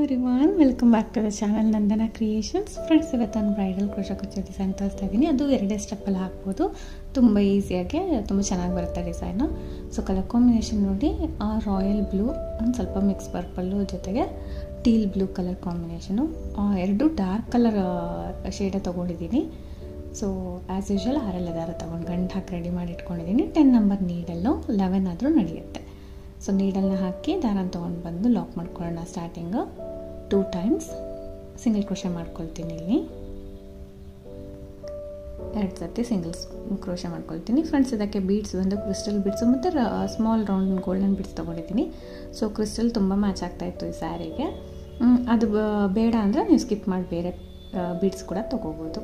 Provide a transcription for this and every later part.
Everyone, welcome back to the channel Nandana creations. Friends, ಇವತ್ತು ನಾನು bridal crochet ಕುಚ್ಚು design ತೋರಿಸ್ತಾ ಇದ್ದೀನಿ. ಅದು ಎರಡೇ ಸ್ಟೆಪ್ಪಲ್ಲಿ ಹಾಕ್ಬೋದು, ತುಂಬ ಈಸಿಯಾಗಿ, ತುಂಬ ಚೆನ್ನಾಗಿ ಬರುತ್ತೆ ಡಿಸೈನು. ಸೊ ಕಲರ್ ಕಾಂಬಿನೇಷನ್ ನೋಡಿ, ರಾಯಲ್ ಬ್ಲೂ, ಒಂದು ಸ್ವಲ್ಪ ಮಿಕ್ಸ್ ಪರ್ಪಲ್ಲು ಜೊತೆಗೆ ಟೀಲ್ ಬ್ಲೂ ಕಲರ್ ಕಾಂಬಿನೇಷನು. ಎರಡು ಡಾರ್ಕ್ ಕಲರ್ ಶೇಡೇ ತೊಗೊಂಡಿದ್ದೀನಿ. ಸೊ ಆ್ಯಸ್ ಯೂಶ್ವಲ್ 6 ದಾರ ತೊಗೊಂಡು ಗಂಟು ಹಾಕಿ ರೆಡಿ ಮಾಡಿ ಇಟ್ಕೊಂಡಿದ್ದೀನಿ. 10 ನಂಬರ್ ನೀಡಲ್ಲು, 11 ಆದರೂ ನಡೆಯುತ್ತೆ. ಸೊ ನೀಡಲ್ನ ಹಾಕಿ ದಾರನ ತೊಗೊಂಡು ಬಂದು ಲಾಕ್ ಮಾಡ್ಕೊಳ್ಳೋಣ. ಸ್ಟಾರ್ಟಿಂಗು 2 ಟೈಮ್ಸ್ ಸಿಂಗಲ್ ಕ್ರೋಶೆ ಮಾಡ್ಕೊಳ್ತೀನಿ. ಇಲ್ಲಿ 2 ಸರ್ತಿ ಸಿಂಗಲ್ ಕ್ರೋಶೆ ಮಾಡ್ಕೊಳ್ತೀನಿ. ಫ್ರೆಂಡ್ಸ್, ಇದಕ್ಕೆ ಬೀಡ್ಸ್ ಬಂದು ಕ್ರಿಸ್ಟಲ್ ಬೀಡ್ಸು ಮತ್ತು ಸ್ಮಾಲ್ ರೌಂಡ್ ಗೋಲ್ಡನ್ ಬೀಡ್ಸ್ ತೊಗೊಂಡಿದ್ದೀನಿ. ಸೊ ಕ್ರಿಸ್ಟಲ್ ತುಂಬ ಮ್ಯಾಚ್ ಆಗ್ತಾಯಿತ್ತು ಈ ಸ್ಯಾರಿಗೆ. ಅದು ಬೇಡ ಅಂದರೆ ನೀವು ಸ್ಕಿಪ್ ಮಾಡಿ ಬೇರೆ ಬೀಡ್ಸ್ ಕೂಡ ತೊಗೋಬೋದು.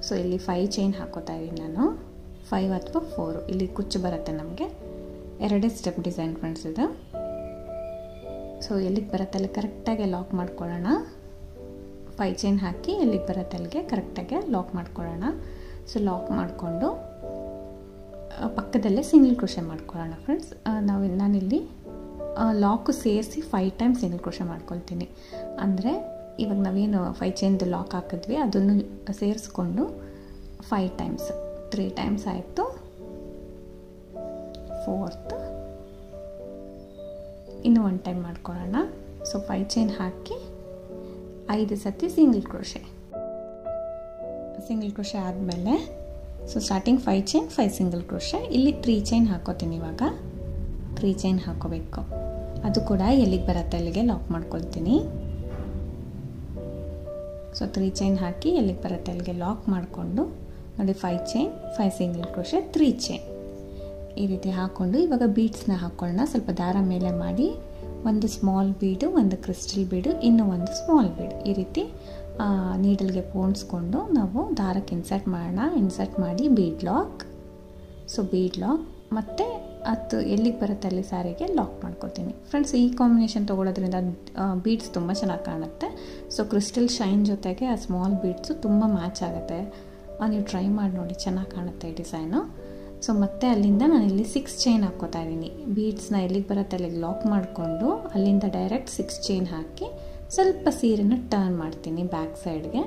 ಸೊ ಇಲ್ಲಿ 5 ಚೈನ್ ಹಾಕೋತಾ ಇದ್ದೀನಿ ನಾನು, 5 ಅಥವಾ 4 ಇಲ್ಲಿ ಕುಚ್ಚು ಬರುತ್ತೆ ನಮಗೆ. 2 ಸ್ಟೆಪ್ ಡಿಸೈನ್ ಫ್ರೆಂಡ್ಸ್ ಇದು. ಸೊ ಎಲ್ಲಿಗೆ ಬರುತ್ತೆ ಅಲ್ಲಿ ಕರೆಕ್ಟಾಗಿ ಲಾಕ್ ಮಾಡ್ಕೊಳ್ಳೋಣ. 5 ಚೈನ್ ಹಾಕಿ ಎಲ್ಲಿಗೆ ಬರುತ್ತೆ ಅಲ್ಲಿಗೆ ಕರೆಕ್ಟಾಗಿ ಲಾಕ್ ಮಾಡ್ಕೊಳ್ಳೋಣ. ಸೊ ಲಾಕ್ ಮಾಡಿಕೊಂಡು ಪಕ್ಕದಲ್ಲೇ ಸಿಂಗಲ್ ಕ್ರೋಶೆ ಮಾಡ್ಕೊಳ್ಳೋಣ. ಫ್ರೆಂಡ್ಸ್, ನಾನಿಲ್ಲಿ ಲಾಕು ಸೇರಿಸಿ 5 ಟೈಮ್ಸ್ ಸಿಂಗಲ್ ಕ್ರೋಶೆ ಮಾಡ್ಕೊಳ್ತೀನಿ. ಅಂದರೆ ಇವಾಗ ನಾವೇನು 5 ಚೈನ್ದು ಲಾಕ್ ಹಾಕಿದ್ವಿ ಅದನ್ನು ಸೇರಿಸ್ಕೊಂಡು 5 ಟೈಮ್ಸ್, 3 ಟೈಮ್ಸ್ ಆಯಿತು. 4th ಇನ್ನು 1 ಟೈಮ್ ಮಾಡ್ಕೊಳ್ಳೋಣ. ಸೊ 5 ಚೈನ್ ಹಾಕಿ 5 ಸತಿ ಸಿಂಗಲ್ ಕ್ರೋಶೆ ಆದಮೇಲೆ so starting 5 chain 5 single crochet. ಇಲ್ಲಿ 3 ಚೈನ್ ಹಾಕೋತೀನಿ. ಇವಾಗ 3 ಚೈನ್ ಹಾಕೋಬೇಕು. ಅದು ಕೂಡ ಎಲ್ಲಿಗೆ ಬರುತ್ತೆ ಅಲ್ಲಿಗೆ ಲಾಕ್ ಮಾಡ್ಕೊಳ್ತೀನಿ. ಸೊ 3 ಚೈನ್ ಹಾಕಿ ಎಲ್ಲಿಗೆ ಬರುತ್ತೆ ಅಲ್ಲಿಗೆ ಲಾಕ್ ಮಾಡಿಕೊಂಡು ನೋಡಿ, 5 ಚೈನ್ 5 ಸಿಂಗಲ್ ಕ್ರೋಶೆ 3 ಚೈನ್ ಈ ರೀತಿ ಹಾಕ್ಕೊಂಡು ಇವಾಗ ಬೀಡ್ಸ್ನ ಹಾಕ್ಕೊಳ್ಳೋಣ. ಸ್ವಲ್ಪ ದಾರ ಮೇಲೆ ಮಾಡಿ ಒಂದು ಸ್ಮಾಲ್ ಬೀಡು, ಒಂದು ಕ್ರಿಸ್ಟಲ್ ಬೀಡು, ಇನ್ನೂ ಒಂದು ಸ್ಮಾಲ್ ಬೀಡು ಈ ರೀತಿ ನೀಡಲ್ಗೆ ಪೋಣಿಸ್ಕೊಂಡು ನಾವು ದಾರಕ್ಕೆ ಇನ್ಸರ್ಟ್ ಮಾಡೋಣ. ಇನ್ಸರ್ಟ್ ಮಾಡಿ bead lock. So bead lock ಮತ್ತು ಅದು ಎಲ್ಲಿಗೆ ಬರುತ್ತೆ ಅಲ್ಲಿ ಸಾರಿಗೆ ಲಾಕ್ ಮಾಡ್ಕೊತೀನಿ. ಫ್ರೆಂಡ್ಸ್, ಈ ಕಾಂಬಿನೇಷನ್ ತೊಗೊಳೋದ್ರಿಂದ ಬೀಡ್ಸ್ ತುಂಬ ಚೆನ್ನಾಗಿ ಕಾಣುತ್ತೆ. ಸೊ ಕ್ರಿಸ್ಟಲ್ ಶೈನ್ ಜೊತೆಗೆ ಆ ಸ್ಮಾಲ್ ಬೀಡ್ಸು ತುಂಬ ಮ್ಯಾಚ್ ಆಗುತ್ತೆ. ನೀವು ಟ್ರೈ ಮಾಡಿ ನೋಡಿ, ಚೆನ್ನಾಗಿ ಕಾಣುತ್ತೆ ಈ ಡಿಸೈನು. ಸೊ ಮತ್ತೆ ಅಲ್ಲಿಂದ ನಾನಿಲ್ಲಿ 6 ಚೈನ್ ಹಾಕ್ಕೋತಾ ಇದ್ದೀನಿ. ಬೀಡ್ಸ್ನ ಎಲ್ಲಿಗೆ ಬರುತ್ತೆ ಅಲ್ಲಿಗೆ ಲಾಕ್ ಮಾಡಿಕೊಂಡು ಅಲ್ಲಿಂದ ಡೈರೆಕ್ಟ್ 6 ಚೈನ್ ಹಾಕಿ ಸ್ವಲ್ಪ ಸೀರೆನ ಟರ್ನ್ ಮಾಡ್ತೀನಿ ಬ್ಯಾಕ್ ಸೈಡ್ಗೆ.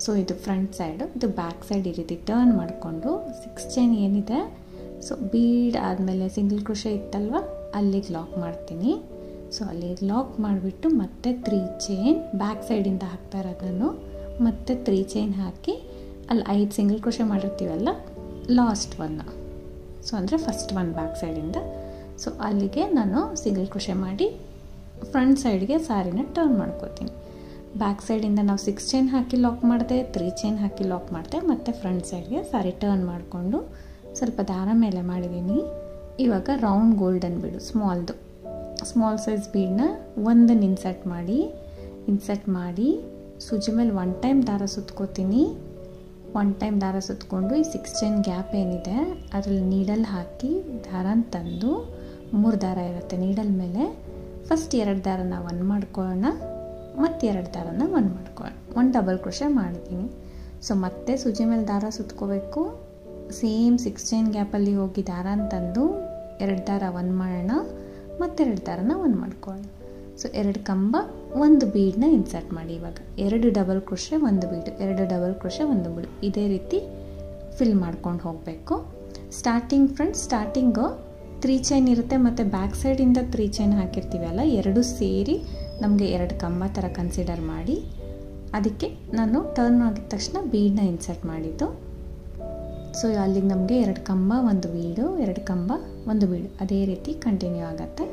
ಸೊ ಇದು ಫ್ರಂಟ್ ಸೈಡು, ಇದು ಬ್ಯಾಕ್ ಸೈಡ್ ಈ ರೀತಿ ಟರ್ನ್ ಮಾಡಿಕೊಂಡು 6 ಚೈನ್ ಏನಿದೆ ಸೊ ಬೀಡ್ ಆದಮೇಲೆ ಸಿಂಗಲ್ ಕ್ರೋಶೆ ಇತ್ತಲ್ವ ಅಲ್ಲಿಗೆ ಲಾಕ್ ಮಾಡ್ತೀನಿ. ಸೊ ಅಲ್ಲಿಗೆ ಲಾಕ್ ಮಾಡಿಬಿಟ್ಟು ಮತ್ತೆ 3 ಚೈನ್ ಬ್ಯಾಕ್ ಸೈಡಿಂದ ಹಾಕ್ತಾ ಇರೋದು ನಾನು. ಮತ್ತೆ 3 ಚೈನ್ ಹಾಕಿ ಅಲ್ಲಿ 5 ಸಿಂಗಲ್ ಕ್ರೋಶೆ ಮಾಡಿರ್ತೀವಲ್ಲ, ಲಾಸ್ಟ್ 1, ಸೊ ಅಂದರೆ ಫಸ್ಟ್ 1 ಬ್ಯಾಕ್ ಸೈಡಿಂದ. ಸೊ ಅಲ್ಲಿಗೆ ನಾನು ಸಿಂಗಲ್ ಕ್ರೋಶೆ ಮಾಡಿ ಫ್ರಂಟ್ ಸೈಡ್ಗೆ ಸಾರಿನ ಟರ್ನ್ ಮಾಡ್ಕೋತೀನಿ. ಬ್ಯಾಕ್ ಸೈಡಿಂದ ನಾವು 6 ಚೈನ್ ಹಾಕಿ ಲಾಕ್ ಮಾಡಿದೆ, 3 ಚೈನ್ ಹಾಕಿ ಲಾಕ್ ಮಾಡಿದೆ, ಮತ್ತು ಫ್ರಂಟ್ ಸೈಡ್ಗೆ ಸಾರಿ ಟರ್ನ್ ಮಾಡಿಕೊಂಡು ಸ್ವಲ್ಪ ದಾರ ಮೇಲೆ ಮಾಡಿದ್ದೀನಿ. ಇವಾಗ ರೌಂಡ್ ಗೋಲ್ಡನ್ ಬೀಡು ಸ್ಮಾಲ್ ಸೈಜ್ ಬೀಡನ್ನ ಒಂದನ್ನು ಇನ್ಸರ್ಟ್ ಮಾಡಿ ಸೂಜಿ ಮೇಲೆ 1 ಟೈಮ್ ದಾರ ಸುತ್ಕೋತೀನಿ. 1 ಟೈಮ್ ದಾರ ಸುತ್ಕೊಂಡು ಈ 6 ಚೈನ್ ಗ್ಯಾಪ್ ಏನಿದೆ ಅದರಲ್ಲಿ ನೀಡಲ್ ಹಾಕಿ ದಾರನ ತಂದು 3 ದಾರ ಇರುತ್ತೆ ನೀಡಲ್ ಮೇಲೆ. ಫಸ್ಟ್ 2 ದಾರನ 1 ಮಾಡ್ಕೊಳ್ಳೋಣ, ಮತ್ತು 2 ದಾರನ 1 ಮಾಡ್ಕೊಳ್ಳೋಣ. 1 ಡಬಲ್ ಕ್ರೋಶೆ ಮಾಡಿದ್ದೀನಿ. ಸೊ ಮತ್ತೆ ಸೂಜಿ ಮೇಲೆ ದಾರ ಸುತ್ಕೋಬೇಕು. ಸೇಮ್ 6 ಚೈನ್ ಗ್ಯಾಪಲ್ಲಿ ಹೋಗಿ ದಾರನ ತಂದು 2 ದಾರ 1 ಮಾಡೋಣ, ಮತ್ತು 2 ದಾರನ 1 ಮಾಡ್ಕೊಳ್ಳೋಣ. ಸೊ 2 ಕಂಬ 1 ಬೀಡನ್ನ ಇನ್ಸರ್ಟ್ ಮಾಡಿ. ಇವಾಗ 2 ಡಬಲ್ ಕ್ರೋಶೆ 1 ಬೀಡು, 2 ಡಬಲ್ ಕ್ರೋಶೆ 1 ಬೀಡು ಇದೇ ರೀತಿ ಫಿಲ್ ಮಾಡ್ಕೊಂಡು ಹೋಗಬೇಕು. ಸ್ಟಾರ್ಟಿಂಗು 3 ಚೈನ್ ಇರುತ್ತೆ, ಮತ್ತು ಬ್ಯಾಕ್ ಸೈಡಿಂದ 3 ಚೈನ್ ಹಾಕಿರ್ತೀವಲ್ಲ, 2 ಸೇರಿ ನಮಗೆ 2 ಕಂಬ ಥರ ಕನ್ಸಿಡರ್ ಮಾಡಿ ಅದಕ್ಕೆ ನಾನು ಟರ್ನ್ ಆಗಿದ ತಕ್ಷಣ ಬೀಡನ್ನ ಇನ್ಸರ್ಟ್ ಮಾಡಿದ್ದು. ಸೊ ಅಲ್ಲಿಗೆ ನಮಗೆ 2 ಕಂಬ 1 ಬೀಡು, 2 ಕಂಬ 1 ಬೀಡು ಅದೇ ರೀತಿ ಕಂಟಿನ್ಯೂ ಆಗುತ್ತೆ.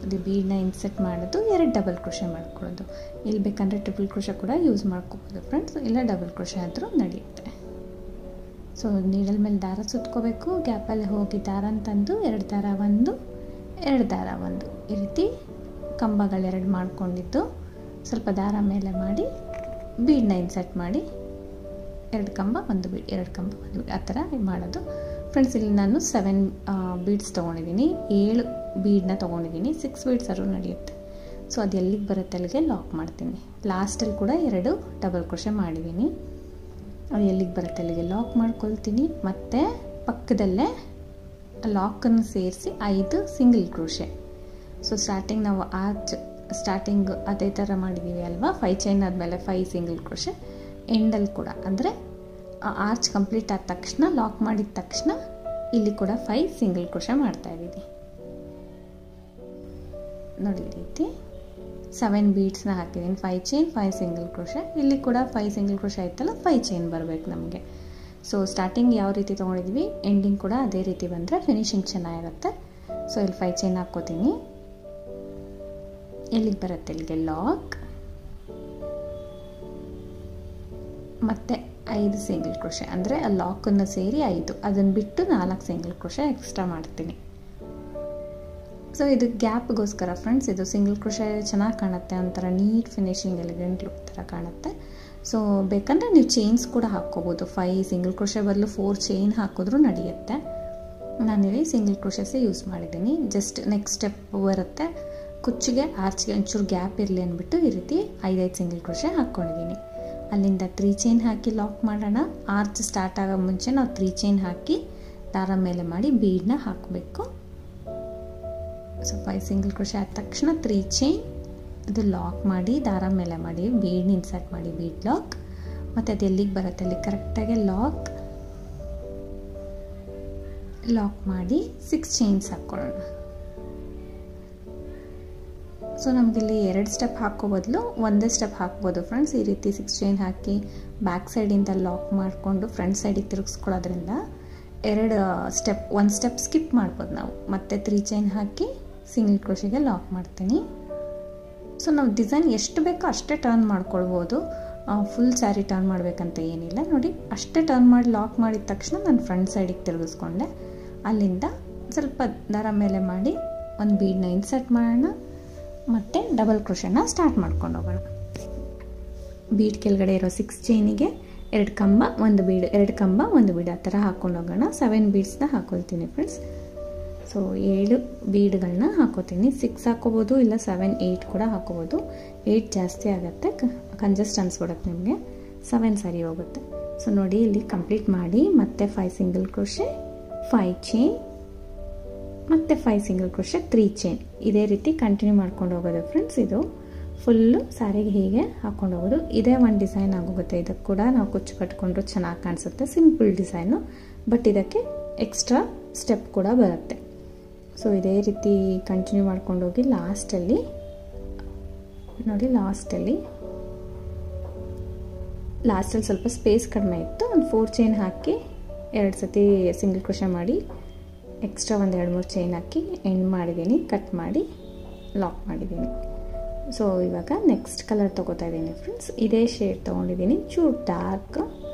ಅದು ಬೀಡನ್ನ ಇನ್ಸರ್ಟ್ ಮಾಡೋದು, 2 ಡಬಲ್ ಕ್ರೋಶೆ ಮಾಡ್ಕೊಳ್ಳೋದು. ಇಲ್ಲಿ ಬೇಕಂದರೆ ಟ್ರಿಪಲ್ ಕ್ರೋಶೆ ಕೂಡ ಯೂಸ್ ಮಾಡ್ಕೋಬೋದು ಫ್ರೆಂಡ್ಸ್, ಇಲ್ಲ ಡಬಲ್ ಕ್ರೋಶೆ ಆದರೂ ನಡೆಯುತ್ತೆ. ಸೊ ನೀಡಲ್ ಮೇಲೆ ದಾರ ಸುತ್ಕೋಬೇಕು, ಗ್ಯಾಪಲ್ಲಿ ಹೋಗಿ ದಾರನ ತಂದು 2 ದಾರ 1, 2 ದಾರ 1 ಈ ರೀತಿ ಕಂಬಗಳೆರಡು ಮಾಡ್ಕೊಂಡಿದ್ದು ಸ್ವಲ್ಪ ದಾರ ಮೇಲೆ ಮಾಡಿ ಬೀಡನ್ನ ಇನ್ಸರ್ಟ್ ಮಾಡಿ 2 ಕಂಬ 1 ಬೀಡ್, 2 ಕಂಬ 1 ಬೀಡ್ ಆ ಥರ ಮಾಡೋದು. ಫ್ರೆಂಡ್ಸ್, ಇಲ್ಲಿ ನಾನು 7 ಬೀಡ್ಸ್ ತೊಗೊಂಡಿದ್ದೀನಿ, 7 ಬೀಡನ್ನ ತೊಗೊಂಡಿದ್ದೀನಿ. 6 ಬೀಡ್ಸ್ ಆದರೂ ನಡೆಯುತ್ತೆ. ಸೊ ಅದು ಎಲ್ಲಿಗೆ ಬರುತ್ತೆ ಅಲ್ಲಿಗೆ ಲಾಕ್ ಮಾಡ್ತೀನಿ. ಲಾಸ್ಟಲ್ಲಿ ಕೂಡ 2 ಡಬಲ್ ಕ್ರೋಶೆ ಮಾಡಿದ್ದೀನಿ. ಅದು ಎಲ್ಲಿಗೆ ಬರುತ್ತೆ ಅಲ್ಲಿಗೆ ಲಾಕ್ ಮಾಡ್ಕೊಳ್ತೀನಿ. ಮತ್ತು ಪಕ್ಕದಲ್ಲೇ ಲಾಕನ್ನು ಸೇರಿಸಿ 5 ಸಿಂಗಲ್ ಕ್ರೋಶೆ. ಸೊ ಸ್ಟಾರ್ಟಿಂಗ್ ನಾವು ಸ್ಟಾರ್ಟಿಂಗ್ ಅದೇ ಥರ ಮಾಡಿದ್ದೀವಿ ಅಲ್ವಾ, 5 ಚೈನ್ ಆದಮೇಲೆ 5 ಸಿಂಗಲ್ ಕ್ರೋಶೆ. ಎಂಡಲ್ಲಿ ಕೂಡ ಅಂದರೆ ಆರ್ಚ್ ಕಂಪ್ಲೀಟ್ ಆದ ತಕ್ಷಣ, ಲಾಕ್ ಮಾಡಿದ ತಕ್ಷಣ ಇಲ್ಲಿ ಕೂಡ 5 ಸಿಂಗಲ್ ಕ್ರೋಶೆ ಮಾಡ್ತಾಯಿದ್ದೀನಿ ನೋಡಿ. ಈ ರೀತಿ 7 ಬೀಡ್ಸ್ನ ಹಾಕಿದ್ದೀನಿ. 5 ಚೈನ್ 5 ಸಿಂಗಲ್ ಕ್ರೋಶೆ. ಇಲ್ಲಿ ಕೂಡ 5 ಸಿಂಗಲ್ ಕ್ರೋಶೆ ಆಯ್ತಲ್ಲ, 5 ಚೈನ್ ಬರಬೇಕು ನಮಗೆ. ಸೊ ಸ್ಟಾರ್ಟಿಂಗ್ ಯಾವ ರೀತಿ ತೊಗೊಂಡಿದ್ವಿ, ಎಂಡಿಂಗ್ ಕೂಡ ಅದೇ ರೀತಿ ಬಂದರೆ ಫಿನಿಶಿಂಗ್ ಚೆನ್ನಾಗಿರುತ್ತೆ. ಸೊ ಇಲ್ಲಿ 5 ಚೈನ್ ಹಾಕ್ಕೋತೀನಿ. ಎಲ್ಲಿಗೆ ಬರುತ್ತೆ, ಇಲ್ಲಿಗೆ ಲಾಕ್, ಮತ್ತು 5 ಸಿಂಗಲ್ ಕ್ರೋಶೆ, ಅಂದರೆ ಆ ಲಾಕನ್ನು ಸೇರಿ 5, ಅದನ್ನು ಬಿಟ್ಟು 4 ಸಿಂಗಲ್ ಕ್ರೋಶೆ ಎಕ್ಸ್ಟ್ರಾ ಮಾಡ್ತೀನಿ. ಸೊ ಇದು ಗ್ಯಾಪ್ಗೋಸ್ಕರ ಫ್ರೆಂಡ್ಸ್. ಇದು ಸಿಂಗಲ್ ಕ್ರೋಶೆ ಚೆನ್ನಾಗಿ ಕಾಣುತ್ತೆ, ಒಂಥರ ನೀಟ್ ಫಿನಿಶಿಂಗ್, ಎಲಿಗೆಂಟ್ ಲುಕ್ ಥರ ಕಾಣುತ್ತೆ. ಸೊ ಬೇಕಂದರೆ ನೀವು ಚೈನ್ಸ್ ಕೂಡ ಹಾಕ್ಕೋಬೋದು. 5 ಸಿಂಗಲ್ ಕ್ರೋಶೆ ಬದಲು 4 ಚೈನ್ ಹಾಕಿದ್ರೂ ನಡೆಯುತ್ತೆ. ನಾನಿಲ್ಲಿ ಸಿಂಗಲ್ ಕ್ರೋಶೆಸೇ ಯೂಸ್ ಮಾಡಿದ್ದೀನಿ. ಜಸ್ಟ್ ನೆಕ್ಸ್ಟ್ ಸ್ಟೆಪ್ ಬರುತ್ತೆ, ಕುಚ್ಚಿಗೆ ಆರ್ಚ್ಗೆ ಒಂಚೂರು ಗ್ಯಾಪ್ ಇರಲಿ ಅಂದ್ಬಿಟ್ಟು ಈ ರೀತಿ 5 ಸಿಂಗಲ್ ಕ್ರೋಶೆ ಹಾಕ್ಕೊಂಡಿದ್ದೀನಿ. ಅಲ್ಲಿಂದ 3 ಚೈನ್ ಹಾಕಿ ಲಾಕ್ ಮಾಡೋಣ. ಆರ್ಚ್ ಸ್ಟಾರ್ಟ್ ಆಗೋ ಮುಂಚೆ ನಾವು 3 ಚೈನ್ ಹಾಕಿ ದಾರ ಮೇಲೆ ಮಾಡಿ ಬೀಡನ್ನ ಹಾಕಬೇಕು. ಸೊ 5 ಸಿಂಗಲ್ ಕ್ರೋಶೆ ಆದ ತಕ್ಷಣ 3 ಚೈನ್, ಅದು ಲಾಕ್ ಮಾಡಿ ದಾರ ಮೇಲೆ ಮಾಡಿ ಬೀಡ್ನ ಇನ್ಸರ್ಟ್ ಮಾಡಿ, ಬೀಡ್ ಲಾಕ್. ಮತ್ತು ಅದು ಎಲ್ಲಿಗೆ ಬರುತ್ತೆ ಅಲ್ಲಿ ಕರೆಕ್ಟಾಗಿ ಲಾಕ್ ಮಾಡಿ 6 ಚೈನ್ಸ್ ಹಾಕ್ಕೊಳ್ಳೋಣ. ಸೊ ನಮಗಿಲ್ಲಿ 2 ಸ್ಟೆಪ್ ಹಾಕೋ ಬದಲು ಒಂದೇ ಸ್ಟೆಪ್ ಹಾಕ್ಬೋದು ಫ್ರೆಂಡ್ಸ್. ಈ ರೀತಿ 6 ಚೈನ್ ಹಾಕಿ ಬ್ಯಾಕ್ ಸೈಡಿಂದ ಲಾಕ್ ಮಾಡಿಕೊಂಡು ಫ್ರಂಟ್ ಸೈಡಿಗೆ ತಿರುಗಿಸ್ಕೊಳ್ಳೋದ್ರಿಂದ 1 ಸ್ಟೆಪ್ ಸ್ಕಿಪ್ ಮಾಡ್ಬೋದು ನಾವು. ಮತ್ತು 3 ಚೈನ್ ಹಾಕಿ ಸಿಂಗಲ್ ಕ್ರೋಶೆಗೆ ಲಾಕ್ ಮಾಡ್ತೀನಿ. ಸೊ ನಾವು ಡಿಸೈನ್ ಎಷ್ಟು ಬೇಕೋ ಅಷ್ಟೇ ಟರ್ನ್ ಮಾಡ್ಕೊಳ್ಬೋದು. ಫುಲ್ ಸ್ಯಾರಿ ಟರ್ನ್ ಮಾಡಬೇಕಂತ ಏನಿಲ್ಲ ನೋಡಿ. ಅಷ್ಟೇ ಟರ್ನ್ ಮಾಡಿ ಲಾಕ್ ಮಾಡಿದ ತಕ್ಷಣ ನಾನು ಫ್ರಂಟ್ ಸೈಡಿಗೆ ತಿರುಗಿಸ್ಕೊಂಡೆ. ಅಲ್ಲಿಂದ ಸ್ವಲ್ಪ ದಾರ ಮೇಲೆ ಮಾಡಿ ಒಂದು ಬೀಡನ್ನ ಇನ್ಸರ್ಟ್ ಮಾಡೋಣ, ಮತ್ತು ಡಬಲ್ ಕ್ರೋಶೆನ ಸ್ಟಾರ್ಟ್ ಮಾಡ್ಕೊಂಡು ಹೋಗೋಣ. ಬೀಡ್ ಕೆಳಗಡೆ ಇರೋ 6 ಚೈನಿಗೆ 2 ಕಂಬ 1 ಬೀಡ್, 2 ಕಂಬ 1 ಬೀಡ್ ಆ ಥರ ಹಾಕ್ಕೊಂಡು ಹೋಗೋಣ. 7 ಬೀಡ್ಸ್ನ ಹಾಕೊಳ್ತೀನಿ ಫ್ರೆಂಡ್ಸ್. ಸೊ 7 ಬೀಡ್ಗಳನ್ನ ಹಾಕೋತೀನಿ. 6 ಹಾಕೋಬೋದು, ಇಲ್ಲ 7 8 ಕೂಡ ಹಾಕೋಬೋದು. 8 ಜಾಸ್ತಿ ಆಗುತ್ತೆ, ಕಂಜೆಸ್ಟ್ ಅನ್ಸ್ಬಿಡುತ್ತೆ ನಿಮಗೆ. 7 ಸರಿ ಹೋಗುತ್ತೆ. ಸೊ ನೋಡಿ ಇಲ್ಲಿ ಕಂಪ್ಲೀಟ್ ಮಾಡಿ ಮತ್ತೆ 5 ಸಿಂಗಲ್ ಕ್ರೋಶೆ, 5 ಚೈನ್, ಮತ್ತು 5 ಸಿಂಗಲ್ ಕ್ರೋಶೆ, 3 ಚೈನ್. ಇದೇ ರೀತಿ ಕಂಟಿನ್ಯೂ ಮಾಡ್ಕೊಂಡು ಹೋಗೋದು ಫ್ರೆಂಡ್ಸ್. ಇದು ಫುಲ್ಲು ಸ್ಯಾರಿಗೆ ಹೀಗೆ ಹಾಕ್ಕೊಂಡು ಹೋಗೋದು. ಇದೇ ಒಂದು ಡಿಸೈನ್ ಆಗೋಗುತ್ತೆ. ಇದಕ್ಕೆ ಕೂಡ ನಾವು ಕುಚ್ಚು ಕಟ್ಕೊಂಡ್ರು ಚೆನ್ನಾಗಿ ಕಾಣಿಸುತ್ತೆ. ಸಿಂಪಲ್ ಡಿಸೈನು, ಬಟ್ ಇದಕ್ಕೆ ಎಕ್ಸ್ಟ್ರಾ ಸ್ಟೆಪ್ ಕೂಡ ಬರುತ್ತೆ. ಸೊ ಇದೇ ರೀತಿ ಕಂಟಿನ್ಯೂ ಮಾಡ್ಕೊಂಡು ಹೋಗಿ ಲಾಸ್ಟಲ್ಲಿ ನೋಡಿ, ಲಾಸ್ಟಲ್ಲಿ ಸ್ವಲ್ಪ ಸ್ಪೇಸ್ ಕಡಿಮೆ ಇತ್ತು. ಒಂದು 4 ಚೈನ್ ಹಾಕಿ 2 ಸತಿ ಸಿಂಗಲ್ ಕ್ರೋಶೆ ಮಾಡಿ ಎಕ್ಸ್ಟ್ರಾ ಒಂದು 2-3 ಚೈನ್ ಹಾಕಿ ಎಂಡ್ ಮಾಡಿದ್ದೀನಿ, ಕಟ್ ಮಾಡಿ ಲಾಕ್ ಮಾಡಿದ್ದೀನಿ. ಸೊ ಇವಾಗ ನೆಕ್ಸ್ಟ್ ಕಲರ್ ತೊಗೋತಾ ಇದ್ದೀನಿ ಫ್ರೆಂಡ್ಸ್. ಇದೇ ಶೇಡ್ ತೊಗೊಂಡಿದ್ದೀನಿ, ಚೂರು ಡಾರ್ಕ್,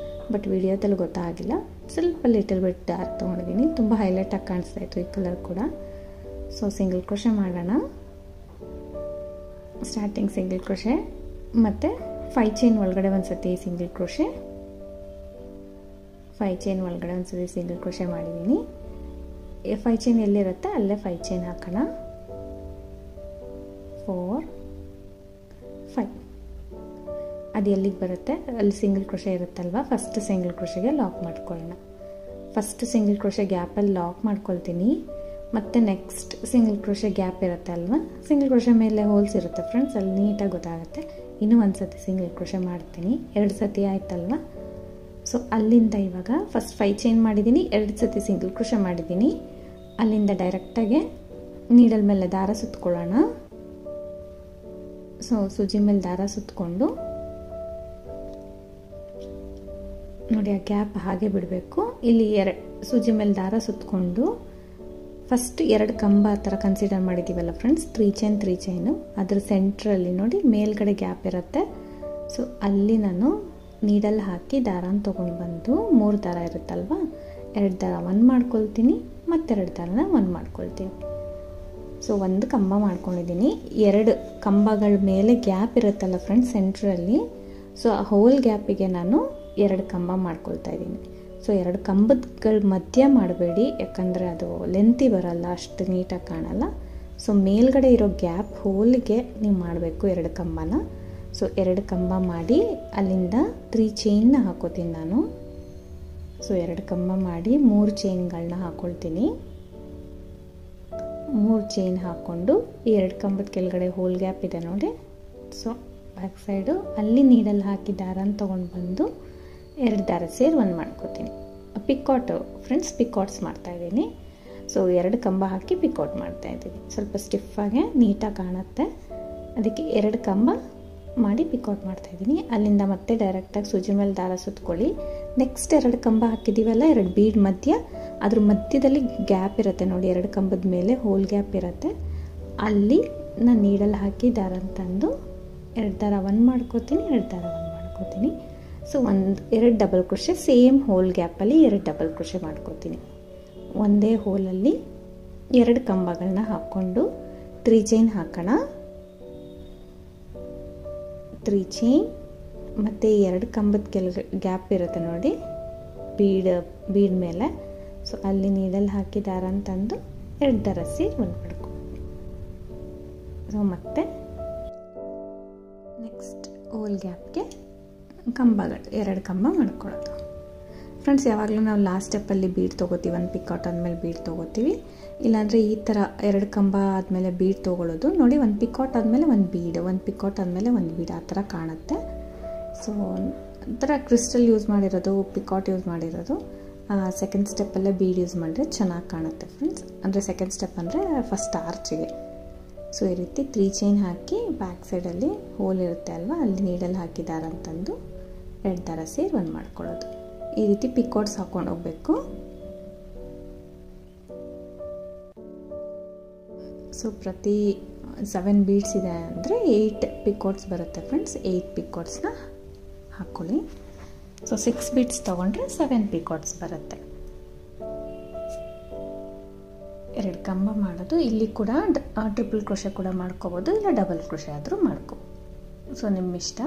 ಬಟ್ ವಿಡಿಯೋದಲ್ಲಿ ಗೊತ್ತಾಗಿಲ್ಲ. ಸ್ವಲ್ಪ ಲಿಟಲ್ ಬಿಟ್ ಡಾರ್ಕ್ ತೊಗೊಂಡಿದ್ದೀನಿ. ತುಂಬ ಹೈಲೈಟಾಗಿ ಕಾಣಿಸ್ತಾ ಇತ್ತು ಈ ಕಲರ್ ಕೂಡ. ಸೊ ಸಿಂಗಲ್ ಕ್ರೋಶೆ ಮಾಡೋಣ. ಸ್ಟಾರ್ಟಿಂಗ್ ಸಿಂಗಲ್ ಕ್ರೋಶೆ ಮತ್ತು 5 ಚೈನ್ ಒಳಗಡೆ ಒಂದು ಸತಿ ಸಿಂಗಲ್ ಕ್ರೋಶೆ, 5 ಚೈನ್ ಒಳಗಡೆ ಒಂದು ಸತಿ ಸಿಂಗಲ್ ಕ್ರೋಶೆ ಮಾಡಿದ್ದೀನಿ. 5 ಚೈನ್ ಎಲ್ಲಿರುತ್ತೆ ಅಲ್ಲೇ 5 ಚೈನ್ ಹಾಕೋಣ. 4 5 ಅದು ಎಲ್ಲಿಗೆ ಬರುತ್ತೆ ಅಲ್ಲಿ ಸಿಂಗಲ್ ಕ್ರೋಶೆ ಇರುತ್ತಲ್ವ, ಫಸ್ಟ್ ಸಿಂಗಲ್ ಕ್ರೋಶೆಗೆ ಲಾಕ್ ಮಾಡ್ಕೊಳ್ಳೋಣ. ಫಸ್ಟ್ ಸಿಂಗಲ್ ಕ್ರೋಶೆ ಗ್ಯಾಪಲ್ಲಿ ಲಾಕ್ ಮಾಡ್ಕೊಳ್ತೀನಿ. ಮತ್ತು ನೆಕ್ಸ್ಟ್ ಸಿಂಗಲ್ ಕ್ರೋಶೆ ಗ್ಯಾಪ್ ಇರುತ್ತೆ ಅಲ್ವಾ, ಸಿಂಗಲ್ ಕ್ರೋಶೆ ಮೇಲೆ ಹೋಲ್ಸ್ ಇರುತ್ತೆ ಫ್ರೆಂಡ್ಸ್, ಅಲ್ಲಿ ನೀಟಾಗಿ ಗೊತ್ತಾಗುತ್ತೆ. ಇನ್ನೂ ಒಂದು ಸತಿ ಸಿಂಗಲ್ ಕ್ರೋಶೆ ಮಾಡ್ತೀನಿ. 2 ಸತಿ ಆಯ್ತಲ್ವ. ಸೊ ಅಲ್ಲಿಂದ ಇವಾಗ ಫಸ್ಟ್ 5 ಚೈನ್ ಮಾಡಿದ್ದೀನಿ, 2 ಸತಿ ಸಿಂಗಲ್ ಕ್ರೋಶೆ ಮಾಡಿದ್ದೀನಿ. ಅಲ್ಲಿಂದ ಡೈರೆಕ್ಟಾಗಿ ನೀಡಲ್ ಮೇಲೆ ದಾರ ಸುತ್ಕೊಳ್ಳೋಣ. ಸೊ ಸೂಜಿ ಮೇಲೆ ದಾರ ಸುತ್ತಕೊಂಡು ನೋಡಿ, ಆ ಗ್ಯಾಪ್ ಹಾಗೆ ಬಿಡಬೇಕು. ಇಲ್ಲಿ ಸೂಜಿ ಮೇಲೆ ದಾರ ಸುತ್ತಕೊಂಡು ಫಸ್ಟ್ 2 ಕಂಬ ಆ ಥರ ಕನ್ಸಿಡರ್ ಮಾಡಿದ್ದೀವಲ್ಲ ಫ್ರೆಂಡ್ಸ್, 3 ಚೈನ್ 3 ಚೈನು, ಅದ್ರ ಸೆಂಟ್ರಲ್ಲಿ ನೋಡಿ ಮೇಲ್ಗಡೆ ಗ್ಯಾಪ್ ಇರುತ್ತೆ. ಸೊ ಅಲ್ಲಿ ನಾನು ನೀಡಲ್ ಹಾಕಿ ದಾರಾನ ತೊಗೊಂಡು ಬಂದು 3 ದಾರ ಇರುತ್ತಲ್ವ, 2 ದಾರ 1 ಮಾಡ್ಕೊಳ್ತೀನಿ, ಮತ್ತೆರಡು ದಾರನ 1 ಮಾಡ್ಕೊಳ್ತೀನಿ. ಸೊ 1 ಕಂಬ ಮಾಡ್ಕೊಂಡಿದ್ದೀನಿ. 2 ಕಂಬಗಳ ಮೇಲೆ ಗ್ಯಾಪ್ ಇರುತ್ತಲ್ಲ ಫ್ರೆಂಡ್ಸ್ ಸೆಂಟ್ರಲ್ಲಿ, ಸೊ ಆ ಹೋಲ್ ಗ್ಯಾಪಿಗೆ ನಾನು 2 ಕಂಬ ಮಾಡ್ಕೊಳ್ತಾ ಇದ್ದೀನಿ. ಸೊ 2 ಕಂಬಗಳ ಮಧ್ಯ ಮಾಡಬೇಡಿ, ಯಾಕಂದರೆ ಅದು ಲೆಂತಿ ಬರಲ್ಲ, ಅಷ್ಟು ನೀಟಾಗಿ ಕಾಣಲ್ಲ. ಸೊ ಮೇಲ್ಗಡೆ ಇರೋ ಗ್ಯಾಪ್ ಹೋಲ್ಗೆ ನೀವು ಮಾಡಬೇಕು 2 ಕಂಬನ. ಸೊ 2 ಕಂಬ ಮಾಡಿ ಅಲ್ಲಿಂದ 3 ಚೈನ್ನ ಹಾಕೋತೀನಿ ನಾನು. ಸೊ 2 ಕಂಬ ಮಾಡಿ 3 ಚೈನ್ಗಳನ್ನ ಹಾಕ್ಕೊಳ್ತೀನಿ. 3 ಚೈನ್ ಹಾಕ್ಕೊಂಡು ಈ 2 ಕಂಬದ ಕೆಳಗಡೆ ಹೋಲ್ ಗ್ಯಾಪ್ ಇದೆ ನೋಡಿ, ಸೊ ಬ್ಯಾಕ್ ಸೈಡು ಅಲ್ಲಿ ನೀಡಲ್ ಹಾಕಿ ದಾರನ ತೊಗೊಂಡು ಬಂದು 2 ದಾರ ಸೇರಿ ಒಂದು ಮಾಡ್ಕೋತೀನಿ. ಪಿಕಾಟು ಫ್ರೆಂಡ್ಸ್, ಪಿಕಾಟ್ಸ್ ಮಾಡ್ತಾಯಿದ್ದೀನಿ. ಸೊ 2 ಕಂಬ ಹಾಕಿ ಪಿಕಾಟ್ ಮಾಡ್ತಾಯಿದ್ದೀನಿ. ಸ್ವಲ್ಪ ಸ್ಟಿಫಾಗೆ ನೀಟಾಗಿ ಕಾಣುತ್ತೆ, ಅದಕ್ಕೆ 2 ಕಂಬ ಮಾಡಿ ಪಿಕಾಟ್ ಮಾಡ್ತಾಯಿದ್ದೀನಿ. ಅಲ್ಲಿಂದ ಮತ್ತೆ ಡೈರೆಕ್ಟಾಗಿ ಸೂಜಿ ಮೇಲೆ ದಾರ ಸುತ್ಕೊಳ್ಳಿ. ನೆಕ್ಸ್ಟ್ 2 ಕಂಬ ಹಾಕಿದ್ದೀವಲ್ಲ, 2 ಬೀಡ್ ಮಧ್ಯ, ಅದ್ರ ಮಧ್ಯದಲ್ಲಿ ಗ್ಯಾಪ್ ಇರುತ್ತೆ ನೋಡಿ, 2 ಕಂಬದ ಮೇಲೆ ಹೋಲ್ ಗ್ಯಾಪ್ ಇರುತ್ತೆ, ಅಲ್ಲಿ ನಾನು ನೀಡಲ್ ಹಾಕಿ ದಾರ ತಂದು 2 ದಾರ 1 ಮಾಡ್ಕೋತೀನಿ, 2 ದಾರ 1 ಮಾಡ್ಕೋತೀನಿ. So 2 double crochet same hole ಗ್ಯಾಪಲ್ಲಿ 2 ಡಬಲ್ ಕ್ರೋಶೆ ಮಾಡ್ಕೋತೀನಿ. ಒಂದೇ ಹೋಲಲ್ಲಿ 2 ಕಂಬಗಳನ್ನ ಹಾಕ್ಕೊಂಡು 3 ಚೈನ್ ಹಾಕೋಣ. 3 ಚೈನ್ ಮತ್ತು 2 ಕಂಬದ ಗ್ಯಾಪ್ ಇರುತ್ತೆ ನೋಡಿ ಬೀಡ್ ಮೇಲೆ, ಸೊ ಅಲ್ಲಿ ನೀಡಲ್ ಹಾಕಿ ದಾರ ತಂದು 2 ದಾರ ಸೇರಿ 1 ಮಾಡ್ಕೊ. ಸೊ ಮತ್ತೆ ನೆಕ್ಸ್ಟ್ ಹೋಲ್ ಗ್ಯಾಪ್ಗೆ ಕಂಬಗಳು 2 ಕಂಬ ಮಾಡ್ಕೊಳ್ಳೋದು. ಫ್ರೆಂಡ್ಸ್, ಯಾವಾಗಲೂ ನಾವು ಲಾಸ್ಟ್ ಸ್ಟೆಪ್ಪಲ್ಲಿ ಬೀಡ್ ತೊಗೋತೀವಿ, 1 ಪಿಕಾಟ್ ಆದಮೇಲೆ ಬೀಡ್ ತೊಗೋತೀವಿ. ಇಲ್ಲಾಂದರೆ ಈ ಥರ 2 ಕಂಬ ಆದಮೇಲೆ ಬೀಡ್ ತೊಗೊಳ್ಳೋದು ನೋಡಿ, 1 ಪಿಕಾಟ್ ಆದಮೇಲೆ 1 ಬೀಡ್, 1 ಪಿಕಾಟ್ ಆದಮೇಲೆ 1 ಬೀಡ್, ಆ ಥರ ಕಾಣುತ್ತೆ. ಸೊ ಒಂಥರ ಕ್ರಿಸ್ಟಲ್ ಯೂಸ್ ಮಾಡಿರೋದು, ಪಿಕಾಟ್ ಯೂಸ್ ಮಾಡಿರೋದು, ಸೆಕೆಂಡ್ ಸ್ಟೆಪ್ಪಲ್ಲೇ ಬೀಡ್ ಯೂಸ್ ಮಾಡಿದ್ರೆ ಚೆನ್ನಾಗಿ ಕಾಣುತ್ತೆ ಫ್ರೆಂಡ್ಸ್. ಅಂದರೆ ಸೆಕೆಂಡ್ ಸ್ಟೆಪ್ ಅಂದರೆ ಫಸ್ಟ್ ಆರ್ಚಿಗೆ. ಸೊ ಈ ರೀತಿ 3 ಚೈನ್ ಹಾಕಿ ಬ್ಯಾಕ್ ಸೈಡಲ್ಲಿ ಹೋಲ್ ಇರುತ್ತೆ ಅಲ್ವಾ, ಅಲ್ಲಿ ನೀಡಲ್ ಹಾಕಿ ದಾರ ಅಂತಂದು 2 ದಾರ ಸೇರಿ 1 ಮಾಡ್ಕೊಳ್ಳೋದು. ಈ ರೀತಿ ಪಿಕಾಟ್ಸ್ ಹಾಕ್ಕೊಂಡು ಹೋಗಬೇಕು. ಸೊ ಪ್ರತಿ 7 ಬೀಡ್ಸ್ ಇದೆ ಅಂದರೆ 8 ಪಿಕಾಟ್ಸ್ ಬರುತ್ತೆ ಫ್ರೆಂಡ್ಸ್. 8 ಪಿಕಾಟ್ಸ್ನ ಹಾಕ್ಕೊಳ್ಳಿ. ಸೊ 6 ಬೀಡ್ಸ್ ತೊಗೊಂಡ್ರೆ 7 ಪಿಕಾಟ್ಸ್ ಬರುತ್ತೆ. 2 ಕಂಬ ಮಾಡೋದು. ಇಲ್ಲಿ ಕೂಡ ಟ್ರಿಪಲ್ ಕ್ರೋಶೆ ಕೂಡ ಮಾಡ್ಕೋಬೋದು, ಇಲ್ಲ ಡಬಲ್ ಕ್ರೋಶೆ ಆದರೂ ಮಾಡ್ಕೊ. ಸೊ ನಿಮ್ಮ ಇಷ್ಟ.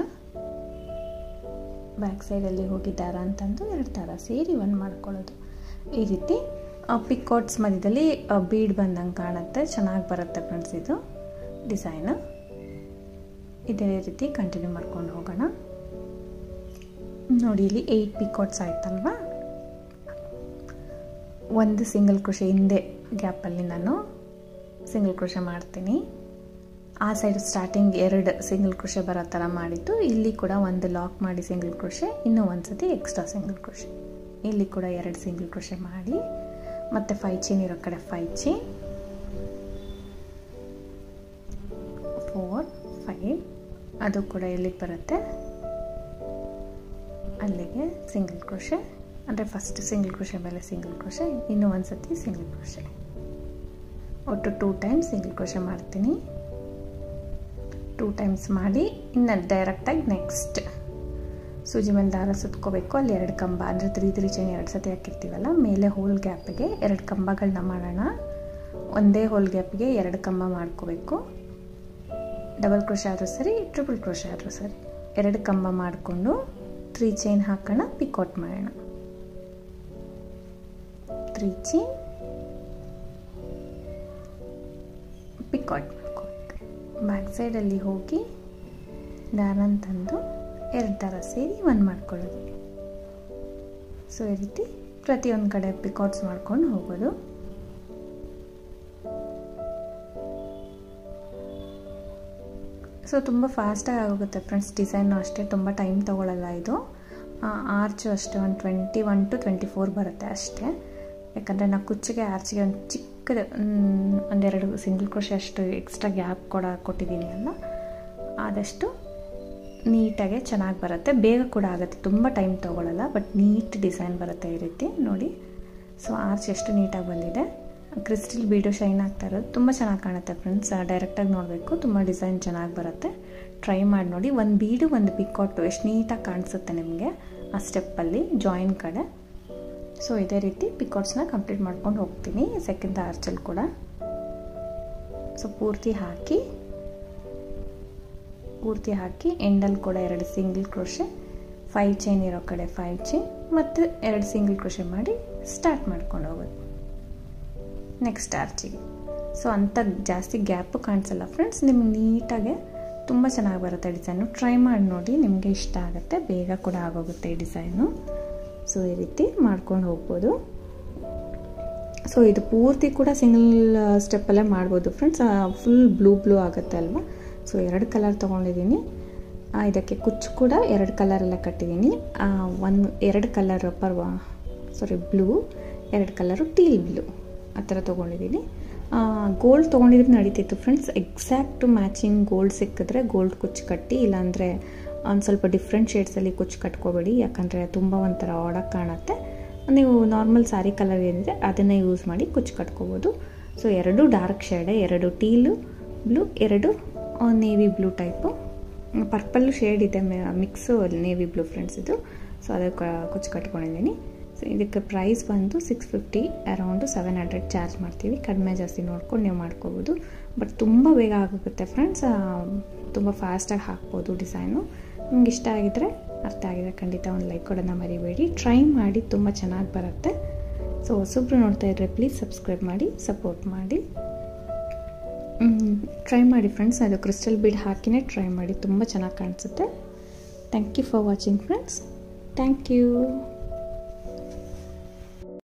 ಬ್ಯಾಕ್ ಸೈಡಲ್ಲಿ ಹೋಗಿ ದಾರ ಅಂತಂದು 2 ದಾರ ಸೇರಿ 1 ಮಾಡ್ಕೊಳ್ಳೋದು. ಈ ರೀತಿ ಪಿಕಾಟ್ಸ್ ಮಧ್ಯದಲ್ಲಿ ಬೀಡ್ ಬಂದಂಗೆ ಕಾಣುತ್ತೆ, ಚೆನ್ನಾಗಿ ಬರುತ್ತೆ ಫ್ರೆಂಡ್ಸ್ ಇದು ಡಿಸೈನ್. ಇದೇ ರೀತಿ ಕಂಟಿನ್ಯೂ ಮಾಡ್ಕೊಂಡು ಹೋಗೋಣ. ನೋಡಿ, ಇಲ್ಲಿ 8 ಪಿಕಾಟ್ಸ್ ಆಯ್ತಲ್ವಾ. 1 ಸಿಂಗಲ್ ಕ್ರೋಶೆ ಹಿಂದೆ ಗ್ಯಾಪಲ್ಲಿ ನಾನು ಸಿಂಗಲ್ ಕ್ರೋಶೆ ಮಾಡ್ತೀನಿ. ಆ ಸೈಡ್ ಸ್ಟಾರ್ಟಿಂಗ್ 2 ಸಿಂಗಲ್ ಕ್ರೋಶೆ ಬರೋ ಥರ ಮಾಡಿದ್ದು, ಇಲ್ಲಿ ಕೂಡ 1 ಲಾಕ್ ಮಾಡಿ ಸಿಂಗಲ್ ಕ್ರೋಶೆ, ಇನ್ನೂ 1 ಸತಿ ಎಕ್ಸ್ಟ್ರಾ ಸಿಂಗಲ್ ಕ್ರೋಶೆ, ಇಲ್ಲಿ ಕೂಡ 2 ಸಿಂಗಲ್ ಕ್ರೋಶೆ ಮಾಡಿ, ಮತ್ತು 5 ಚೈನ್ ಇರೋ ಕಡೆ 5 ಚೈನ್, 4 5, ಅದು ಕೂಡ ಎಲ್ಲಿಗೆ ಬರುತ್ತೆ ಅಲ್ಲಿಗೆ ಸಿಂಗಲ್ ಕ್ರೋಶೆ. ಅಂದರೆ ಫಸ್ಟ್ ಸಿಂಗಲ್ ಕ್ರೋಶೆ ಮೇಲೆ ಸಿಂಗಲ್ ಕ್ರೋಶೆ, ಇನ್ನೂ 1 ಸತಿ ಸಿಂಗಲ್ ಕ್ರೋಶೆ, ಒಟ್ಟು 2 ಟೈಮ್ಸ್ ಸಿಂಗಲ್ ಕ್ರೋಶೆ ಮಾಡ್ತೀನಿ. 2 ಟೈಮ್ಸ್ ಮಾಡಿ ಇನ್ನು ಡೈರೆಕ್ಟಾಗಿ ನೆಕ್ಸ್ಟ್ ಸೂಜಿ ಮೇಲೆ ದಾರ ಸುತ್ಕೋಬೇಕು. ಅಲ್ಲಿ 2 ಕಂಬ ಅಂದರೆ 3 ಚೈನ್ 2 ಸತಿ ಹಾಕಿರ್ತೀವಲ್ಲ, ಮೇಲೆ ಹೋಲ್ ಗ್ಯಾಪಿಗೆ 2 ಕಂಬಗಳನ್ನ ಮಾಡೋಣ. ಒಂದೇ ಹೋಲ್ ಗ್ಯಾಪಿಗೆ 2 ಕಂಬ ಮಾಡ್ಕೋಬೇಕು. ಡಬಲ್ ಕ್ರೋಶೆ ಆದರೂ ಸರಿ, ಟ್ರಿಪಲ್ ಕ್ರೋಶೆ ಆದರೂ ಸರಿ, 2 ಕಂಬ ಮಾಡಿಕೊಂಡು 3 ಚೈನ್ ಹಾಕೋಣ, ಪಿಕಾಟ್ ಮಾಡೋಣ. 3 ಚೈನ್ ಪಿಕಾಟ್ ಮಾಡ್ಕೋಬೇಕು. ಬ್ಯಾಕ್ ಸೈಡಲ್ಲಿ ಹೋಗಿ ದಾರ ತಂದು 2 ದಾರ ಸೇರಿ 1 ಮಾಡ್ಕೊಳ್ಳೋದು. ಸೊ ಈ ರೀತಿ ಪ್ರತಿಯೊಂದು ಕಡೆ ಪಿಕಾಟ್ಸ್ ಮಾಡ್ಕೊಂಡು ಹೋಗೋದು. ಸೊ ತುಂಬ ಫಾಸ್ಟಾಗಿ ಆಗೋಗುತ್ತೆ ಫ್ರೆಂಡ್ಸ್. ಡಿಸೈನು ಅಷ್ಟೇ, ತುಂಬ ಟೈಮ್ ತೊಗೊಳ್ಳಲ್ಲ ಇದು. ಆರ್ಚು ಅಷ್ಟೇ 21 to 24 ಬರುತ್ತೆ ಅಷ್ಟೇ. ಯಾಕಂದರೆ ನಾವು ಕುಚ್ಚಿಗೆ ಆರ್ಚಿಗೆ ಒಂದು ಚಿಕ್ಕದು 1-2 ಸಿಂಗಲ್ ಕ್ರೋಶೆ ಅಷ್ಟು ಎಕ್ಸ್ಟ್ರಾ ಗ್ಯಾಪ್ ಕೊಟ್ಟಿದ್ದೀನಿ ಅಲ್ಲ, ಆದಷ್ಟು ನೀಟಾಗೆ ಚೆನ್ನಾಗಿ ಬರುತ್ತೆ. ಬೇಗ ಕೂಡ ಆಗುತ್ತೆ, ತುಂಬ ಟೈಮ್ ತೊಗೊಳ್ಳಲ್ಲ, ಬಟ್ ನೀಟ್ ಡಿಸೈನ್ ಬರುತ್ತೆ ಈ ರೀತಿ ನೋಡಿ. ಸೊ ಆರ್ಚ್ ಎಷ್ಟು ನೀಟಾಗಿ ಬಂದಿದೆ. ಕ್ರಿಸ್ಟಲ್ ಬೀಡು ಶೈನ್ ಆಗ್ತಾ ಇರೋದು ತುಂಬ ಚೆನ್ನಾಗಿ ಕಾಣುತ್ತೆ ಫ್ರೆಂಡ್ಸ್. ಡೈರೆಕ್ಟಾಗಿ ನೋಡಬೇಕು, ತುಂಬ ಡಿಸೈನ್ ಚೆನ್ನಾಗಿ ಬರುತ್ತೆ. ಟ್ರೈ ಮಾಡಿ ನೋಡಿ. 1 ಬೀಡು 1 ಪಿಕಾಟು ಎಷ್ಟು ನೀಟಾಗಿ ಕಾಣಿಸುತ್ತೆ ನಿಮಗೆ ಆ ಸ್ಟೆಪ್ಪಲ್ಲಿ ಜಾಯಿನ್ ಕಡೆ. ಸೊ ಇದೇ ರೀತಿ ಪಿಕಾಟ್ಸ್ನ ಕಂಪ್ಲೀಟ್ ಮಾಡ್ಕೊಂಡು ಹೋಗ್ತೀನಿ ಸೆಕೆಂಡ್ ಆರ್ಚಲ್ಲಿ ಕೂಡ. ಸೊ ಪೂರ್ತಿ ಹಾಕಿ ಎಂಡಲ್ಲಿ ಕೂಡ 2 ಸಿಂಗಲ್ ಕ್ರೋಶೆ, 5 ಚೈನ್ ಇರೋ ಕಡೆ 5 ಚೈನ್ ಮತ್ತು 2 ಸಿಂಗಲ್ ಕ್ರೋಶೆ ಮಾಡಿ ಸ್ಟಾರ್ಟ್ ಮಾಡ್ಕೊಂಡು ಹೋಗೋದು ನೆಕ್ಸ್ಟ್ ಆರ್ಚಿಗೆ. ಸೊ ಅಂಥ ಜಾಸ್ತಿ ಗ್ಯಾಪು ಕಾಣಿಸಲ್ಲ ಫ್ರೆಂಡ್ಸ್, ನಿಮ್ಗೆ ನೀಟಾಗೆ ತುಂಬ ಚೆನ್ನಾಗಿ ಬರುತ್ತೆ ಡಿಸೈನು. ಟ್ರೈ ಮಾಡಿ ನೋಡಿ, ನಿಮಗೆ ಇಷ್ಟ ಆಗುತ್ತೆ, ಬೇಗ ಕೂಡ ಆಗೋಗುತ್ತೆ ಈ ಡಿಸೈನು. ಸೊ ಈ ರೀತಿ ಮಾಡ್ಕೊಂಡು ಹೋಗ್ಬೋದು. ಸೊ ಇದು ಪೂರ್ತಿ ಕೂಡ ಸಿಂಗಲ್ ಸ್ಟೆಪ್ಪಲ್ಲೇ ಮಾಡ್ಬೋದು ಫ್ರೆಂಡ್ಸ್. ಫುಲ್ ಬ್ಲೂ ಆಗುತ್ತೆ ಅಲ್ವಾ. ಸೊ 2 ಕಲರ್ ತೊಗೊಂಡಿದ್ದೀನಿ. ಇದಕ್ಕೆ ಕುಚ್ಚು ಕೂಡ 2 ಕಲರೆಲ್ಲ ಕಟ್ಟಿದ್ದೀನಿ. 2 colour blue, 2 colour teal blue ಆ ಥರ ತೊಗೊಂಡಿದ್ದೀನಿ. ಗೋಲ್ಡ್ ತೊಗೊಂಡಿದ್ರೆ ನಡೀತಿತ್ತು ಫ್ರೆಂಡ್ಸ್. ಎಕ್ಸಾಕ್ಟು ಮ್ಯಾಚಿಂಗ್ ಗೋಲ್ಡ್ ಸಿಕ್ಕಿದ್ರೆ ಗೋಲ್ಡ್ ಕುಚ್ಚು ಕಟ್ಟಿ, ಇಲ್ಲಾಂದರೆ ಒಂದು ಸ್ವಲ್ಪ ಡಿಫ್ರೆಂಟ್ ಶೇಡ್ಸಲ್ಲಿ ಕುಚ್ಚು ಕಟ್ಕೋಬೇಡಿ, ಯಾಕಂದರೆ ತುಂಬ ಒಂಥರ ಆಡಾಗಿ ಕಾಣುತ್ತೆ. ನೀವು ನಾರ್ಮಲ್ ಸ್ಯಾರಿ ಕಲರ್ ಏನಿದೆ ಅದನ್ನು ಯೂಸ್ ಮಾಡಿ ಕುಚ್ಚು ಕಟ್ಕೋಬೋದು. ಸೊ 2 ಡಾರ್ಕ್ ಶೇಡೆ, 2 teal blue, 2 navy blue type, purple shade ಇದೆ ಮಿಕ್ಸು ನೇವಿ ಬ್ಲೂ ಫ್ರೆಂಡ್ಸ್ ಇದು. ಸೊ ಅದಕ್ಕೆ ಕುಚ್ಚು ಕಟ್ಕೊಂಡಿದ್ದೀನಿ. ಸೊ ಇದಕ್ಕೆ ಪ್ರೈಸ್ ಬಂದು 650, ಅರೌಂಡು 700 ಚಾರ್ಜ್ ಮಾಡ್ತೀವಿ. ಕಡಿಮೆ ಜಾಸ್ತಿ ನೋಡ್ಕೊಂಡು ನೀವು ಮಾಡ್ಕೋಬೋದು. ಬಟ್ ತುಂಬ ಬೇಗ ಆಗುತ್ತೆ ಫ್ರೆಂಡ್ಸ್, ತುಂಬ ಫಾಸ್ಟಾಗಿ ಹಾಕ್ಬೋದು ಡಿಸೈನು. ನಿಮ್ಗೆ ಇಷ್ಟ ಆಗಿದ್ರೆ, ಅರ್ಥ ಆಗಿದ್ರೆ ಖಂಡಿತ ಒಂದು ಲೈಕ್ ಕೊಡೋಣ ಮರಿಬೇಡಿ. ಟ್ರೈ ಮಾಡಿ, ತುಂಬ ಚೆನ್ನಾಗಿ ಬರುತ್ತೆ. ಸೊ ಹೊಸಬ್ರು ನೋಡ್ತಾ ಇದ್ದರೆ ಪ್ಲೀಸ್ ಸಬ್ಸ್ಕ್ರೈಬ್ ಮಾಡಿ, ಸಪೋರ್ಟ್ ಮಾಡಿ. ಟ್ರೈ ಮಾಡಿ ಫ್ರೆಂಡ್ಸ್, ಅದು ಕ್ರಿಸ್ಟಲ್ ಬೀಡ್ ಹಾಕಿನೇ ಟ್ರೈ ಮಾಡಿ, ತುಂಬ ಚೆನ್ನಾಗಿ ಕಾಣಿಸುತ್ತೆ. Thank you for watching friends. Thank you.